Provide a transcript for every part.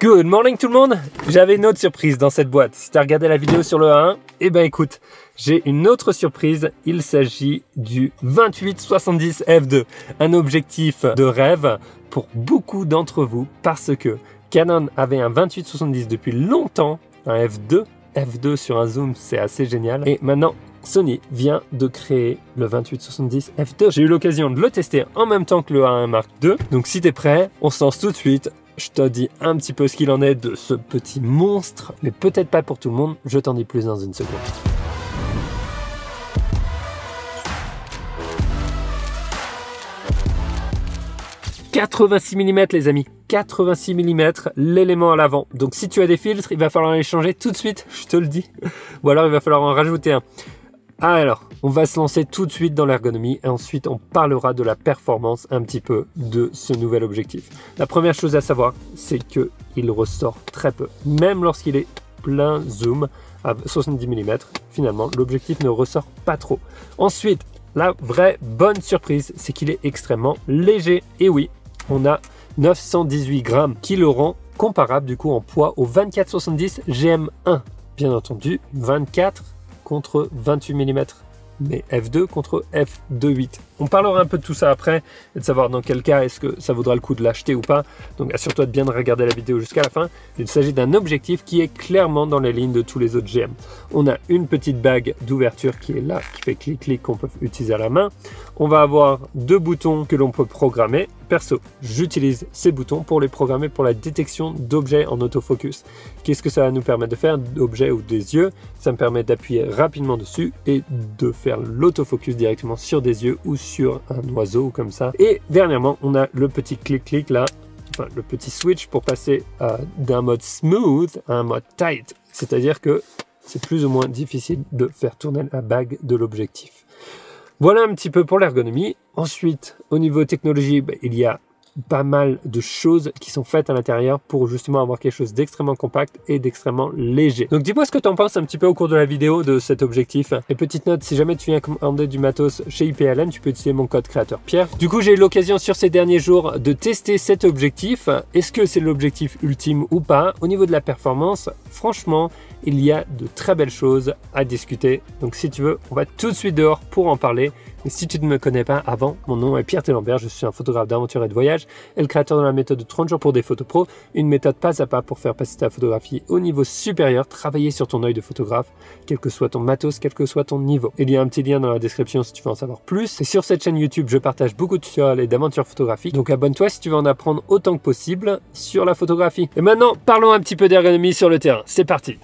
Good morning tout le monde. J'avais une autre surprise dans cette boîte. Si tu as regardé la vidéo sur le A1, eh ben écoute, j'ai une autre surprise. Il s'agit du 28-70 f2. Un objectif de rêve pour beaucoup d'entre vous parce que Canon avait un 28-70 depuis longtemps, un f2. F2 sur un zoom, c'est assez génial. Et maintenant, Sony vient de créer le 28-70 f2. J'ai eu l'occasion de le tester en même temps que le A1 Mark II. Donc si tu es prêt, on se lance tout de suite. Je te dis un petit peu ce qu'il en est de ce petit monstre, mais peut-être pas pour tout le monde. Je t'en dis plus dans une seconde. « 86 mm les amis, 86 mm l'élément à l'avant. Donc si tu as des filtres, il va falloir les changer tout de suite, je te le dis. Ou alors il va falloir en rajouter un. Alors, on va se lancer tout de suite dans l'ergonomie et ensuite on parlera de la performance un petit peu de ce nouvel objectif. La première chose à savoir, c'est qu'il ressort très peu. Même lorsqu'il est plein zoom à 70 mm, finalement, l'objectif ne ressort pas trop. Ensuite, la vraie bonne surprise, c'est qu'il est extrêmement léger. Et oui, on a 918 grammes qui le rend comparable du coup en poids au 24-70 GM1. Bien entendu, 24 contre 28 mm, mais f2 contre f2.8. On parlera un peu de tout ça après et de savoir dans quel cas est-ce que ça vaudra le coup de l'acheter ou pas. Donc assure-toi de bien regarder la vidéo jusqu'à la fin. Il s'agit d'un objectif qui est clairement dans les lignes de tous les autres GM. On a une petite bague d'ouverture qui est là, qui fait clic-clic qu'on peut utiliser à la main. On va avoir deux boutons que l'on peut programmer. Perso, j'utilise ces boutons pour les programmer pour la détection d'objets en autofocus. Qu'est-ce que ça va nous permettre de faire d'objets ou des yeux? Ça me permet d'appuyer rapidement dessus et de faire l'autofocus directement sur des yeux ou sur un oiseau comme ça. Et dernièrement, on a le petit clic-clic là, enfin, le petit switch pour passer d'un mode smooth à un mode tight. C'est-à-dire que c'est plus ou moins difficile de faire tourner la bague de l'objectif. Voilà un petit peu pour l'ergonomie. Ensuite, au niveau technologie, il y a pas mal de choses qui sont faites à l'intérieur pour justement avoir quelque chose d'extrêmement compact et d'extrêmement léger. Donc dis-moi ce que tu en penses un petit peu au cours de la vidéo de cet objectif. Et petite note, si jamais tu viens commander du matos chez IPLN, tu peux utiliser mon code créateur Pierre. Du coup, j'ai eu l'occasion sur ces derniers jours de tester cet objectif. Est-ce que c'est l'objectif ultime ou pas? Au niveau de la performance, franchement, il y a de très belles choses à discuter. Donc si tu veux, on va tout de suite dehors pour en parler. Et si tu ne me connais pas avant, mon nom est Pierre Tellambert, je suis un photographe d'aventure et de voyage et le créateur de la méthode de 30 jours pour des photos pro, une méthode pas à pas pour faire passer ta photographie au niveau supérieur, travailler sur ton œil de photographe, quel que soit ton matos, quel que soit ton niveau. Il y a un petit lien dans la description si tu veux en savoir plus. Et sur cette chaîne YouTube, je partage beaucoup de tutoriels et d'aventures photographiques, donc abonne-toi si tu veux en apprendre autant que possible sur la photographie. Et maintenant, parlons un petit peu d'ergonomie sur le terrain. C'est parti.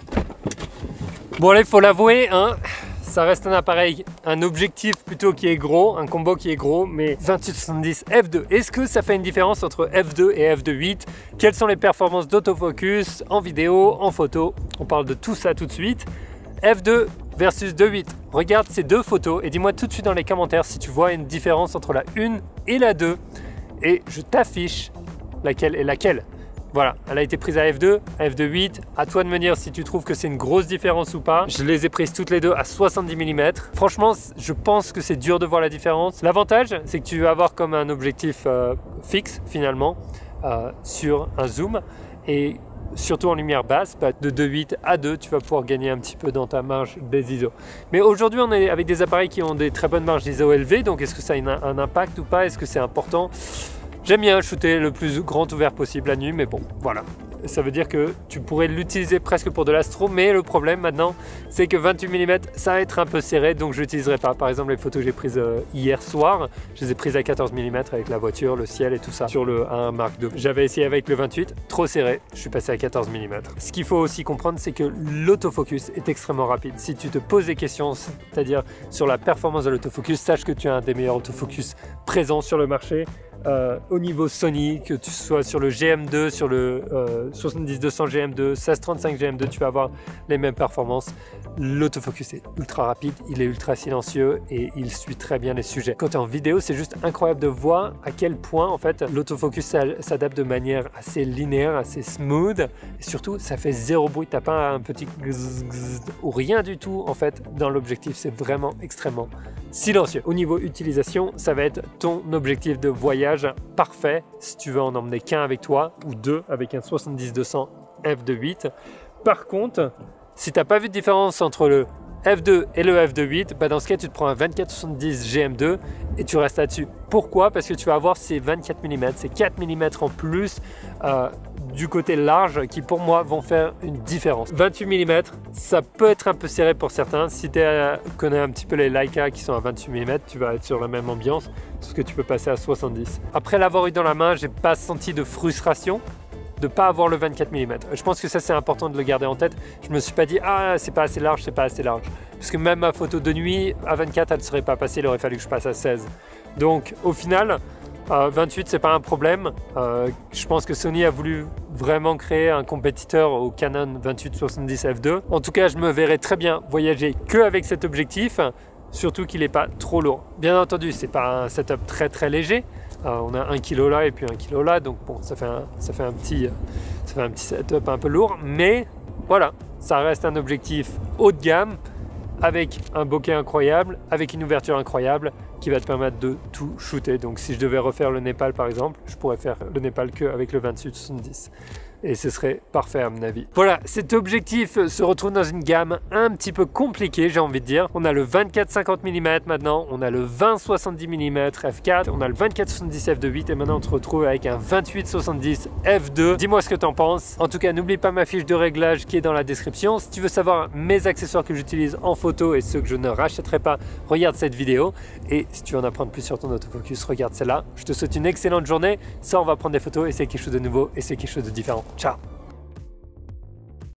Bon là, il faut l'avouer, hein. Ça reste un appareil, un objectif plutôt qui est gros, un combo qui est gros, mais 28-70 f2. Est-ce que ça fait une différence entre f2 et f2.8? Quelles sont les performances d'autofocus en vidéo, en photo? On parle de tout ça tout de suite. f2 versus 2.8. Regarde ces deux photos et dis-moi tout de suite dans les commentaires si tu vois une différence entre la 1 et la 2. Et je t'affiche laquelle est laquelle. Voilà, elle a été prise à f2, à f2.8. À toi de me dire si tu trouves que c'est une grosse différence ou pas. Je les ai prises toutes les deux à 70 mm. Franchement, je pense que c'est dur de voir la différence. L'avantage, c'est que tu vas avoir comme un objectif fixe finalement sur un zoom. Et surtout en lumière basse, de 2.8 à 2, tu vas pouvoir gagner un petit peu dans ta marge des ISO. Mais aujourd'hui, on est avec des appareils qui ont des très bonnes marges d'ISO élevées. Donc, est-ce que ça a un impact ou pas? Est-ce que c'est important? J'aime bien shooter le plus grand ouvert possible la nuit, mais bon, voilà. Ça veut dire que tu pourrais l'utiliser presque pour de l'astro, mais le problème maintenant, c'est que 28 mm, ça va être un peu serré, donc je l'utiliserai pas. Par exemple, les photos que j'ai prises hier soir, je les ai prises à 14 mm avec la voiture, le ciel et tout ça, sur le A1 Mark II. J'avais essayé avec le 28, trop serré, je suis passé à 14 mm. Ce qu'il faut aussi comprendre, c'est que l'autofocus est extrêmement rapide. Si tu te poses des questions, c'est-à-dire sur la performance de l'autofocus, sache que tu as un des meilleurs autofocus présents sur le marché. Au niveau Sony, que tu sois sur le GM2, sur le 70-200 GM2, 16-35 GM2, tu vas avoir les mêmes performances. L'autofocus est ultra rapide, il est ultra silencieux et il suit très bien les sujets. Quand tu es en vidéo, c'est juste incroyable de voir à quel point en fait l'autofocus s'adapte de manière assez linéaire, assez smooth et surtout ça fait zéro bruit, t'as pas un petit ou rien du tout en fait dans l'objectif, c'est vraiment extrêmement silencieux. Au niveau utilisation, ça va être ton objectif de voyage parfait si tu veux en emmener qu'un avec toi ou deux avec un 70-200 f2.8. Par contre, si tu n'as pas vu de différence entre le f2 et le f2.8, bah dans ce cas tu te prends un 24-70 GM2 et tu restes là-dessus. Pourquoi? Parce que tu vas avoir ces 24 mm, ces 4 mm en plus du côté large qui pour moi vont faire une différence. 28 mm, ça peut être un peu serré pour certains. Si tu connais un petit peu les Leica qui sont à 28 mm, tu vas être sur la même ambiance, parce que tu peux passer à 70. Après l'avoir eu dans la main, j'ai pas senti de frustration de ne pas avoir le 24 mm. Je pense que ça c'est important de le garder en tête. Je me suis pas dit ah c'est pas assez large, c'est pas assez large. Parce que même ma photo de nuit à 24 elle ne serait pas passée, il aurait fallu que je passe à 16. Donc au final 28 c'est pas un problème. Je pense que Sony a voulu vraiment créer un compétiteur au Canon 28-70 f2. En tout cas je me verrais très bien voyager que avec cet objectif, surtout qu'il n'est pas trop lourd. Bien entendu c'est pas un setup très léger. On a 1 kg là et puis 1 kg là, donc bon, ça fait un petit setup un peu lourd, mais voilà, ça reste un objectif haut de gamme avec un bokeh incroyable, avec une ouverture incroyable qui va te permettre de tout shooter. Donc si je devais refaire le Népal par exemple, je pourrais faire le Népal que avec le 28-70 et ce serait parfait à mon avis. Voilà, cet objectif se retrouve dans une gamme un petit peu compliquée, j'ai envie de dire. On a le 24-50 mm maintenant, on a le 20-70 mm f4, on a le 24-70 f2.8 et maintenant on se retrouve avec un 28-70 f2. Dis-moi ce que tu en penses. En tout cas, n'oublie pas ma fiche de réglage qui est dans la description. Si tu veux savoir mes accessoires que j'utilise en photo et ceux que je ne rachèterai pas, regarde cette vidéo. Et si tu veux en apprendre plus sur ton autofocus, regarde celle-là. Je te souhaite une excellente journée. Ça, on va prendre des photos et c'est quelque chose de nouveau et c'est quelque chose de différent. Ciao!